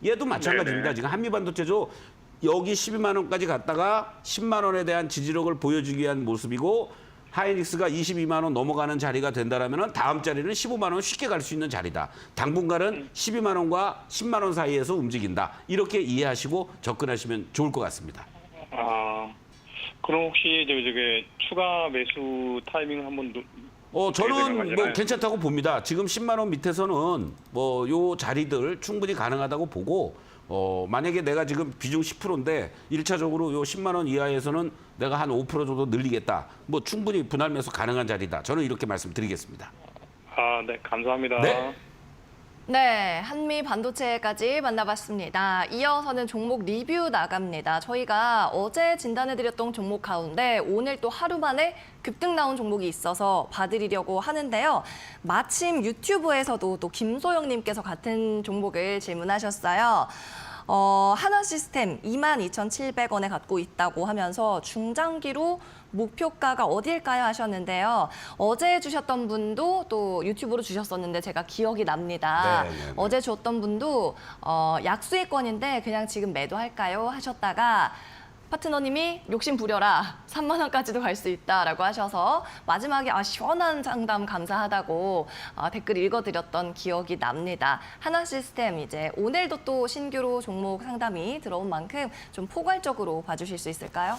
얘도 마찬가지입니다. 네네. 지금 한미반도체도 여기 12만 원까지 갔다가 10만 원에 대한 지지력을 보여주기 위한 모습이고 하이닉스가 22만 원 넘어가는 자리가 된다라면 다음 자리는 15만 원 쉽게 갈 수 있는 자리다. 당분간은 12만 원과 10만 원 사이에서 움직인다. 이렇게 이해하시고 접근하시면 좋을 것 같습니다. 그럼 혹시 저게 추가 매수 타이밍 한번 저는 뭐 괜찮다고 봅니다. 지금 10만 원 밑에서는 뭐 요 자리들 충분히 가능하다고 보고 만약에 내가 지금 비중 10%인데 1차적으로 요 10만 원 이하에서는 내가 한 5% 정도 늘리겠다. 뭐 충분히 분할 매수 가능한 자리다. 저는 이렇게 말씀드리겠습니다. 네, 감사합니다. 네. 네, 한미 반도체까지 만나봤습니다. 이어서는 종목 리뷰 나갑니다. 저희가 어제 진단해드렸던 종목 가운데 오늘 또 하루 만에 급등 나온 종목이 있어서 봐드리려고 하는데요. 마침 유튜브에서도 또 김소영님께서 같은 종목을 질문하셨어요. 하나시스템 22,700원에 갖고 있다고 하면서 중장기로 목표가가 어디일까요 하셨는데요. 어제 주셨던 분도 또 유튜브로 주셨었는데 제가 기억이 납니다. 네. 어제 줬던 분도 약수익권인데 그냥 지금 매도할까요 하셨다가 파트너님이 욕심 부려라 3만 원까지도 갈 수 있다라고 하셔서 마지막에 시원한 상담 감사하다고 댓글 읽어드렸던 기억이 납니다. 하나시스템 이제 오늘도 또 신규로 종목 상담이 들어온 만큼 좀 포괄적으로 봐주실 수 있을까요?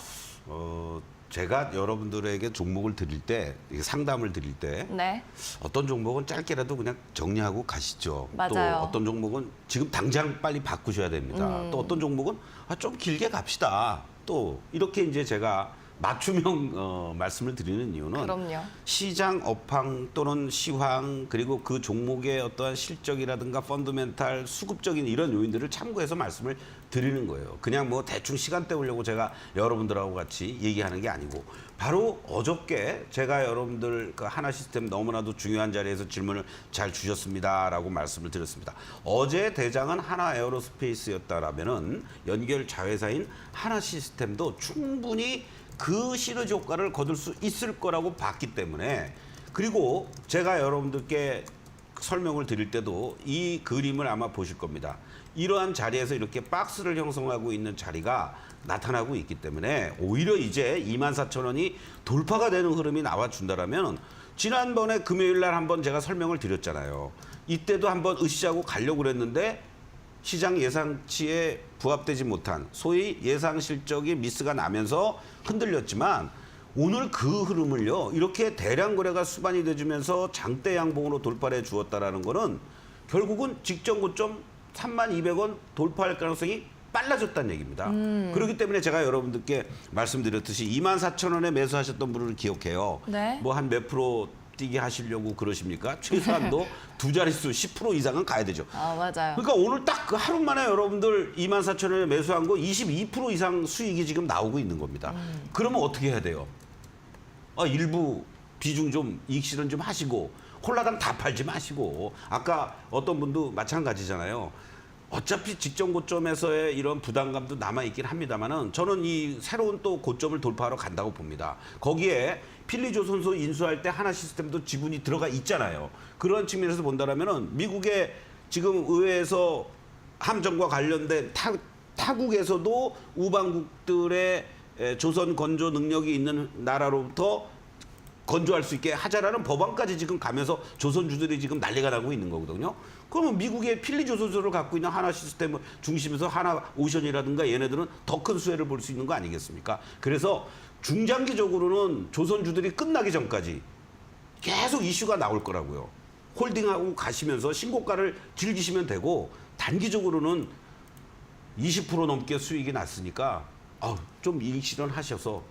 제가 여러분들에게 종목을 드릴 때 상담을 드릴 때 네. 어떤 종목은 짧게라도 그냥 정리하고 가시죠. 맞아요. 또 어떤 종목은 지금 당장 빨리 바꾸셔야 됩니다. 또 어떤 종목은 좀 길게 갑시다. 또 이렇게 이제 제가 맞춤형 말씀을 드리는 이유는 그럼요. 시장 업황 또는 시황 그리고 그 종목의 어떠한 실적이라든가 펀더멘탈 수급적인 이런 요인들을 참고해서 말씀을 드리는 거예요. 그냥 뭐 대충 시간 때우려고 제가 여러분들하고 같이 얘기하는 게 아니고 바로 어저께 제가 여러분들 그 하나시스템 너무나도 중요한 자리에서 질문을 잘 주셨습니다라고 말씀을 드렸습니다. 어제 대장은 하나에어로스페이스였다라면은 연결 자회사인 하나시스템도 충분히 그 시너지 효과를 거둘 수 있을 거라고 봤기 때문에 그리고 제가 여러분들께 설명을 드릴 때도 이 그림을 아마 보실 겁니다. 이러한 자리에서 이렇게 박스를 형성하고 있는 자리가 나타나고 있기 때문에 오히려 이제 24,000원이 돌파가 되는 흐름이 나와준다라면 지난번에 금요일 날 한번 제가 설명을 드렸잖아요. 이때도 한번 으쌰하고 가려고 그랬는데 시장 예상치에 부합되지 못한 소위 예상 실적이 미스가 나면서 흔들렸지만 오늘 그 흐름을요 이렇게 대량 거래가 수반이 돼주면서 장대 양봉으로 돌파해 주었다라는 거는 결국은 직전 고점 32,000원 돌파할 가능성이 빨라졌다는 얘기입니다. 그렇기 때문에 제가 여러분들께 말씀드렸듯이 24,000원에 매수하셨던 분을 기억해요. 네. 뭐 한 몇 프로 뛰게 하시려고 그러십니까? 최소한도 두 자릿수 10% 이상은 가야 되죠. 맞아요. 그러니까 오늘 딱 그 하루 만에 여러분들 24,000원에 매수한 거 22% 이상 수익이 지금 나오고 있는 겁니다. 그러면 어떻게 해야 돼요? 일부 비중 좀 이익 실현 좀 하시고 홀라당 다 팔지 마시고 아까 어떤 분도 마찬가지잖아요. 어차피 직전 고점에서의 이런 부담감도 남아있긴 합니다만은 저는 이 새로운 또 고점을 돌파하러 간다고 봅니다. 거기에 필리조선소 인수할 때 하나시스템도 지분이 들어가 있잖아요. 그런 측면에서 본다면은 미국의 지금 의회에서 함정과 관련된 타국에서도 우방국들의 조선 건조 능력이 있는 나라로부터 건조할 수 있게 하자라는 법안까지 지금 가면서 조선주들이 지금 난리가 나고 있는 거거든요. 그러면 미국의 필리조선소를 갖고 있는 하나시스템을 중심에서 하나오션이라든가 얘네들은 더 큰 수혜를 볼 수 있는 거 아니겠습니까? 그래서 중장기적으로는 조선주들이 끝나기 전까지 계속 이슈가 나올 거라고요. 홀딩하고 가시면서 신고가를 즐기시면 되고 단기적으로는 20% 넘게 수익이 났으니까 좀 이익 실현하셔서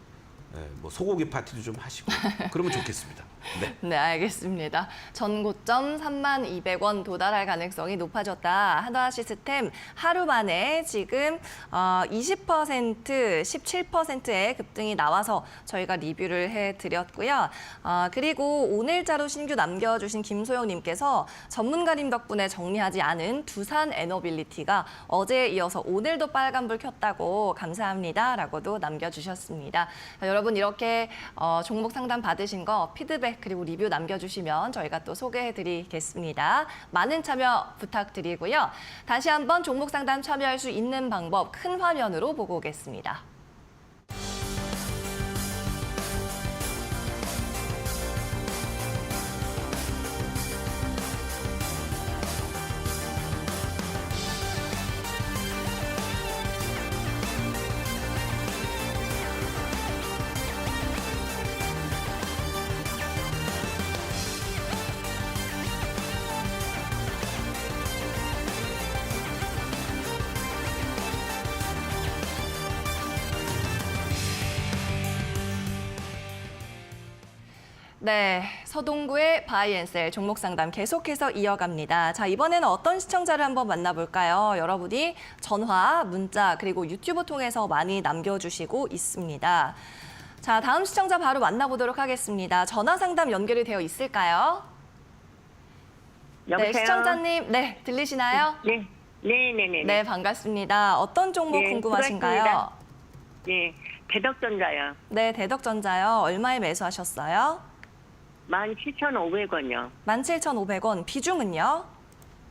뭐 소고기 파티도 좀 하시고 그러면 좋겠습니다. 네. 네, 알겠습니다. 전 고점 32,000원 도달할 가능성이 높아졌다. 하나시스템 하루 만에 지금 20%, 17%의 급등이 나와서 저희가 리뷰를 해드렸고요. 그리고 오늘자로 신규 남겨주신 김소영님께서 전문가님 덕분에 정리하지 않은 두산 에너빌리티가 어제에 이어서 오늘도 빨간불 켰다고 감사합니다라고도 남겨주셨습니다. 여러분 이렇게 종목 상담 받으신 거 피드백 그리고 리뷰 남겨주시면 저희가 또 소개해드리겠습니다. 많은 참여 부탁드리고요. 다시 한번 종목 상담 참여할 수 있는 방법 큰 화면으로 보고 오겠습니다. 네, 서동구의 바이앤셀 종목 상담 계속해서 이어갑니다. 자, 이번에는 어떤 시청자를 한번 만나볼까요? 여러분이 전화, 문자, 그리고 유튜브 통해서 많이 남겨주시고 있습니다. 자, 다음 시청자 바로 만나보도록 하겠습니다. 전화 상담 연결이 되어 있을까요? 여보세요? 네, 시청자님, 네, 들리시나요? 네. 네네네. 네, 반갑습니다. 어떤 종목 네, 궁금하신가요? 수고하셨습니다. 네, 대덕전자요. 네, 대덕전자요. 얼마에 매수하셨어요? 17,500원이요. 17,500원. 비중은요?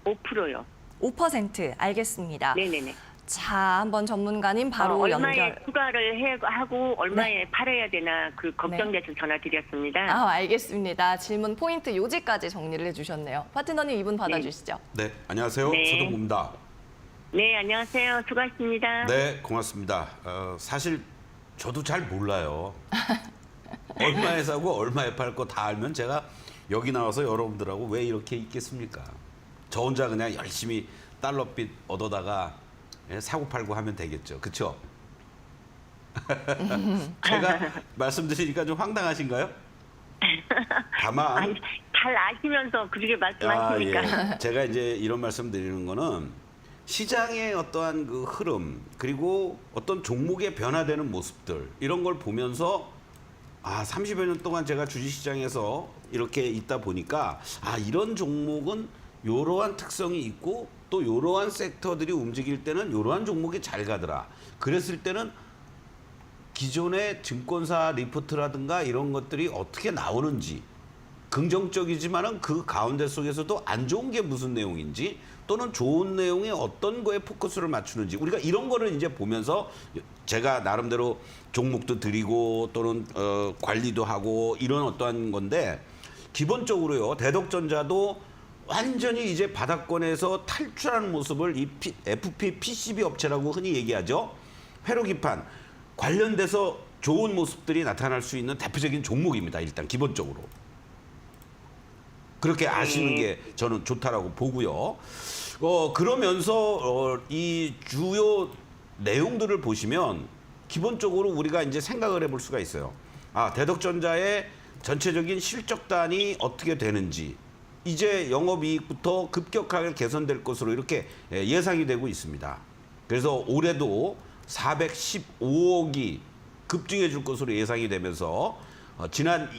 5%요. 5%. 알겠습니다. 네네네. 자, 한번 전문가님 바로 얼마에 연결. 추가를 하고 얼마에 팔아야 되나 그 걱정돼서 전화드렸습니다. 아, 알겠습니다. 질문 포인트 요지까지 정리를 해주셨네요. 파트너님 이분 받아주시죠. 네, 안녕하세요. 네. 서동구입니다. 네, 안녕하세요. 수고하셨습니다. 네, 고맙습니다. 사실 저도 잘 몰라요. 얼마에 사고 얼마에 팔 거 다 알면 제가 여기 나와서 여러분들하고 왜 이렇게 있겠습니까? 저 혼자 그냥 열심히 달러빚 얻어다가 사고 팔고 하면 되겠죠. 그렇죠? 제가 말씀드리니까 좀 황당하신가요? 다만 아니, 잘 아시면서 그렇게 말씀하시니까. 예. 제가 이제 이런 말씀 드리는 거는 시장의 어떠한 그 흐름 그리고 어떤 종목의 변화되는 모습들 이런 걸 보면서 30여 년 동안 제가 주식시장에서 이렇게 있다 보니까 이런 종목은 이러한 특성이 있고 또 이러한 섹터들이 움직일 때는 이러한 종목이 잘 가더라. 그랬을 때는 기존의 증권사 리포트라든가 이런 것들이 어떻게 나오는지 긍정적이지만은 그 가운데 속에서도 안 좋은 게 무슨 내용인지 또는 좋은 내용에 어떤 거에 포커스를 맞추는지 우리가 이런 거를 이제 보면서 제가 나름대로 종목도 드리고 또는 관리도 하고 이런 어떠한 건데 기본적으로요 대덕전자도 완전히 이제 바닥권에서 탈출하는 모습을 이 FP PCB 업체라고 흔히 얘기하죠. 회로기판 관련돼서 좋은 모습들이 나타날 수 있는 대표적인 종목입니다. 일단 기본적으로. 그렇게 아시는 게 저는 좋다라고 보고요. 그러면서 이 주요 내용들을 보시면 기본적으로 우리가 이제 생각을 해볼 수가 있어요. 대덕전자의 전체적인 실적단이 어떻게 되는지 이제 영업이익부터 급격하게 개선될 것으로 이렇게 예상이 되고 있습니다. 그래서 올해도 415억이 급증해 줄 것으로 예상이 되면서 지난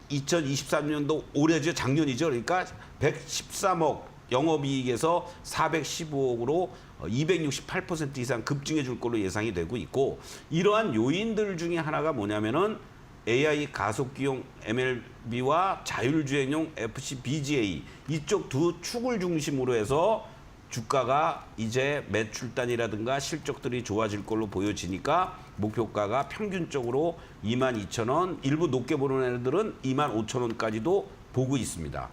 2023년도 올해죠, 작년이죠. 그러니까 113억 영업이익에서 415억으로 268% 이상 급증해 줄 걸로 예상이 되고 있고 이러한 요인들 중에 하나가 뭐냐면은 AI 가속기용 MLB와 자율주행용 FC BGA 이쪽 두 축을 중심으로 해서 주가가 이제 매출단이라든가 실적들이 좋아질 걸로 보여지니까 목표가가 평균적으로 22,000원, 일부 높게 보는 애들은 25,000원까지도 보고 있습니다.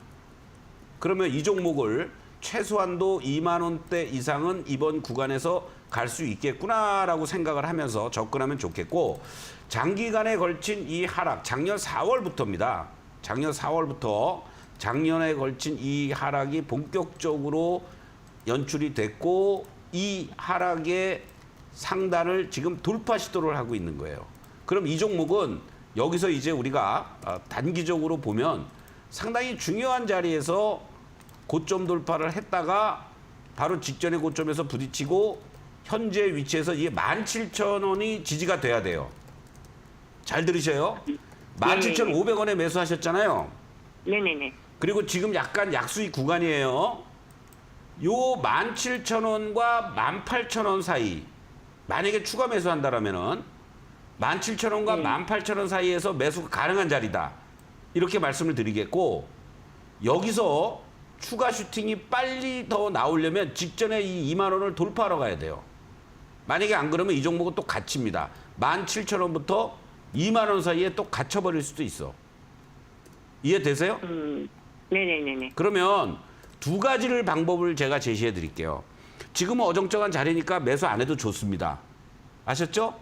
그러면 이 종목을 최소한도 2만 원대 이상은 이번 구간에서 갈 수 있겠구나라고 생각을 하면서 접근하면 좋겠고 장기간에 걸친 이 하락, 작년 4월부터입니다. 작년 4월부터 작년에 걸친 이 하락이 본격적으로 연출이 됐고 이 하락의 상단을 지금 돌파 시도를 하고 있는 거예요. 그럼 이 종목은 여기서 이제 우리가 단기적으로 보면 상당히 중요한 자리에서 고점 돌파를 했다가 바로 직전의 고점에서 부딪히고 현재 위치에서 이게 17,000원이 지지가 돼야 돼요. 잘 들으셔요. 17,500원에 매수하셨잖아요. 네네네. 그리고 지금 약간 약수익 구간이에요. 요 17,000원과 18,000원 사이 만약에 추가 매수한다라면은 17,000원과 18,000원 사이에서 매수가 가능한 자리다. 이렇게 말씀을 드리겠고 여기서 추가 슈팅이 빨리 더 나오려면 직전에 이 2만 원을 돌파하러 가야 돼요. 만약에 안 그러면 이 종목은 또 갇힙니다. 17,000원부터 2만 원 사이에 또 갇혀버릴 수도 있어. 이해되세요? 네네네네. 그러면 두 가지를 방법을 제가 제시해 드릴게요. 지금은 어정쩡한 자리니까 매수 안 해도 좋습니다. 아셨죠?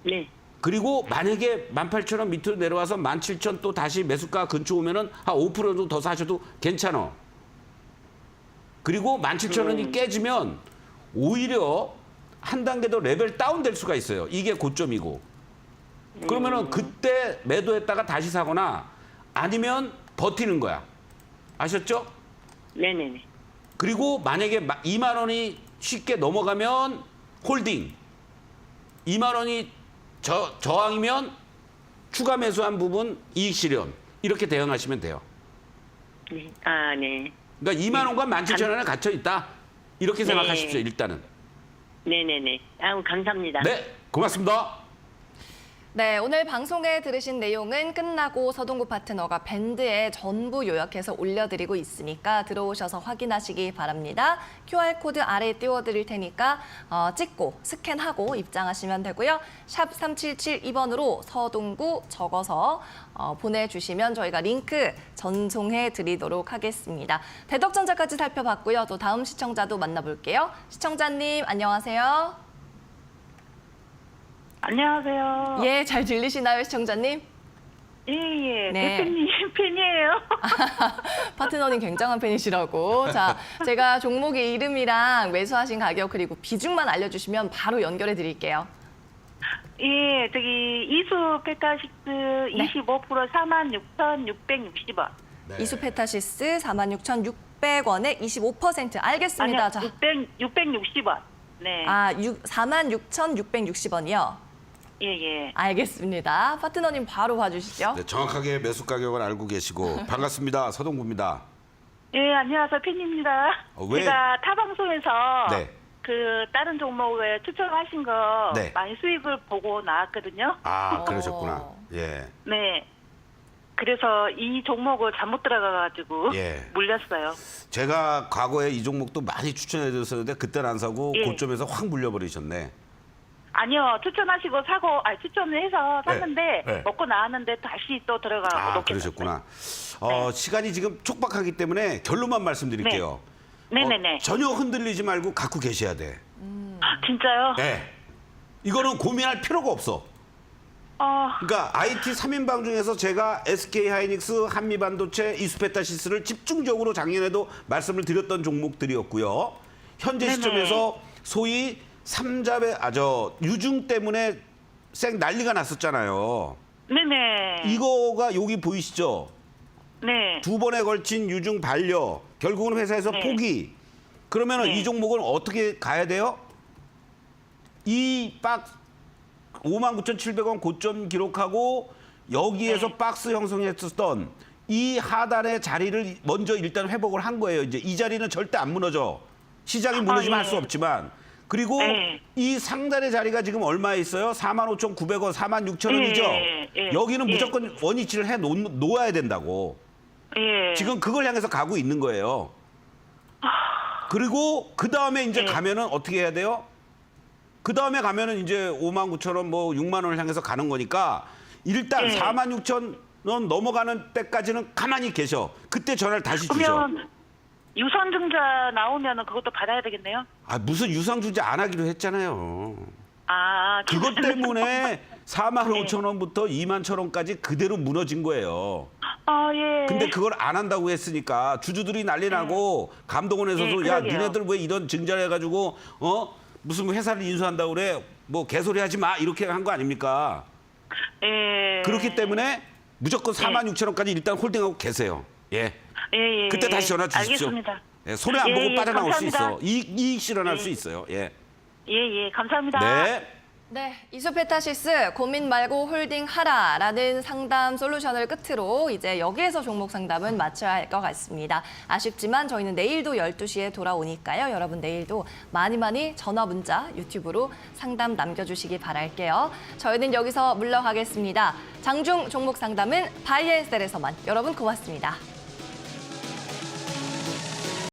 네. 그리고 만약에 18,000원 밑으로 내려와서 17,000 또 다시 매수가 근처 오면은 한 5% 정도 더 사셔도 괜찮아. 그리고 17,000원이 깨지면 오히려 한 단계 더 레벨 다운 될 수가 있어요. 이게 고점이고. 그러면은 그때 매도했다가 다시 사거나 아니면 버티는 거야. 아셨죠? 네네네. 그리고 만약에 2만 원이 쉽게 넘어가면 홀딩. 2만 원이 저항이면 추가 매수한 부분 이익 실현. 이렇게 대응하시면 돼요. 네. 아, 네. 그러니까 2만 원과 17,000원에 갇혀 있다. 이렇게 생각하십시오. 일단은. 네네네. 아우, 감사합니다. 네, 고맙습니다. 네, 오늘 방송에 들으신 내용은 끝나고 서동구 파트너가 밴드에 전부 요약해서 올려드리고 있으니까 들어오셔서 확인하시기 바랍니다. QR코드 아래에 띄워드릴 테니까 찍고 스캔하고 입장하시면 되고요. 샵 3772번으로 서동구 적어서 보내주시면 저희가 링크 전송해 드리도록 하겠습니다. 대덕전자까지 살펴봤고요. 또 다음 시청자도 만나볼게요. 시청자님 안녕하세요. 안녕하세요. 예, 잘 들리시나요, 시청자님? 예. 네. 대표님 팬이에요. 파트너님 굉장한 팬이시라고. 자, 제가 종목의 이름이랑 매수하신 가격 그리고 비중만 알려주시면 바로 연결해 드릴게요. 예, 저기 이수 페타식스 25% 46,660원. 네. 이수페타시스 46,600원에 25% 알겠습니다. 자, 660원. 네. 46,660원이요. 예. 알겠습니다. 파트너님 바로 봐주시죠. 네, 정확하게 매수 가격을 알고 계시고 반갑습니다. 서동구입니다. 예, 안녕하세요. 팬입니다. 왜? 제가 타 방송에서 네. 그 다른 종목에 추천하신 거 네. 많이 수익을 보고 나왔거든요. 아, 그러셨구나. 예. 네. 그래서 이 종목을 잘못 들어가가지고 예. 물렸어요. 제가 과거에 이 종목도 많이 추천해 드렸었는데 그때는 안 사고 예. 고점에서 확 물려버리셨네. 아니요, 추천하시고 추천을 해서 샀는데 네. 먹고 나왔는데 다시 또 들어가고 아, 놓게 그러셨구나. 네. 시간이 지금 촉박하기 때문에 결론만 말씀드릴게요. 네네네. 전혀 흔들리지 말고 갖고 계셔야 돼. 아, 진짜요? 네. 이거는 고민할 필요가 없어. 그러니까 IT 3인방 중에서 제가 SK하이닉스, 한미반도체, 이수페타시스를 집중적으로 작년에도 말씀을 드렸던 종목들이었고요. 현재 네네. 시점에서 소위 유중 때문에 쌩 난리가 났었잖아요. 네네. 이거가 여기 보이시죠? 네. 2번에 걸친 유중 반려, 결국은 회사에서 네. 포기. 그러면은 네. 이 종목은 어떻게 가야 돼요? 이 박스 59,700원 고점 기록하고 여기에서 네. 박스 형성했었던 이 하단의 자리를 먼저 일단 회복을 한 거예요. 이제 이 자리는 절대 안 무너져. 시장이 무너지면 할 수 예. 없지만. 그리고 네. 이 상단의 자리가 지금 얼마에 있어요? 45,900원, 46,000원이죠. 예. 여기는 예. 무조건 원위치를 해 놓아야 된다고. 예. 지금 그걸 향해서 가고 있는 거예요. 그리고 그 다음에 이제 네. 가면은 어떻게 해야 돼요? 그 다음에 가면은 이제 59,000원, 뭐 6만 원을 향해서 가는 거니까 일단 네. 46,000원 넘어가는 때까지는 가만히 계셔. 그때 전화를 다시 주죠. 그러면 유선증자 나오면 그것도 받아야 되겠네요? 아, 무슨 유상주제 안 하기로 했잖아요. 아, 그것 때문에 45,000원부터 21,000원까지 그대로 무너진 거예요. 아, 예. 근데 그걸 안 한다고 했으니까 주주들이 난리 나고 감독원에서도 예, 야 그러게요. 니네들 왜 이런 증자를 해가지고 무슨 회사를 인수한다고 그래 뭐 개소리 하지 마 이렇게 한 거 아닙니까? 예. 그렇기 때문에 무조건 46,000원까지 일단 홀딩하고 계세요. 예. 예. 그때 다시 전화 주십시오. 알겠습니다. 예, 손해 안 보고 예, 빠져나올 수 감사합니다. 있어. 이익 실현할 수 있어요. 예. 예. 감사합니다. 네. 네, 이수페타시스 고민 말고 홀딩하라라는 상담 솔루션을 끝으로 이제 여기에서 종목 상담은 마쳐야 할 것 같습니다. 아쉽지만 저희는 내일도 12시에 돌아오니까요. 여러분 내일도 많이 전화 문자 유튜브로 상담 남겨주시기 바랄게요. 저희는 여기서 물러가겠습니다. 장중 종목 상담은 바이앤셀에서만. 여러분 고맙습니다.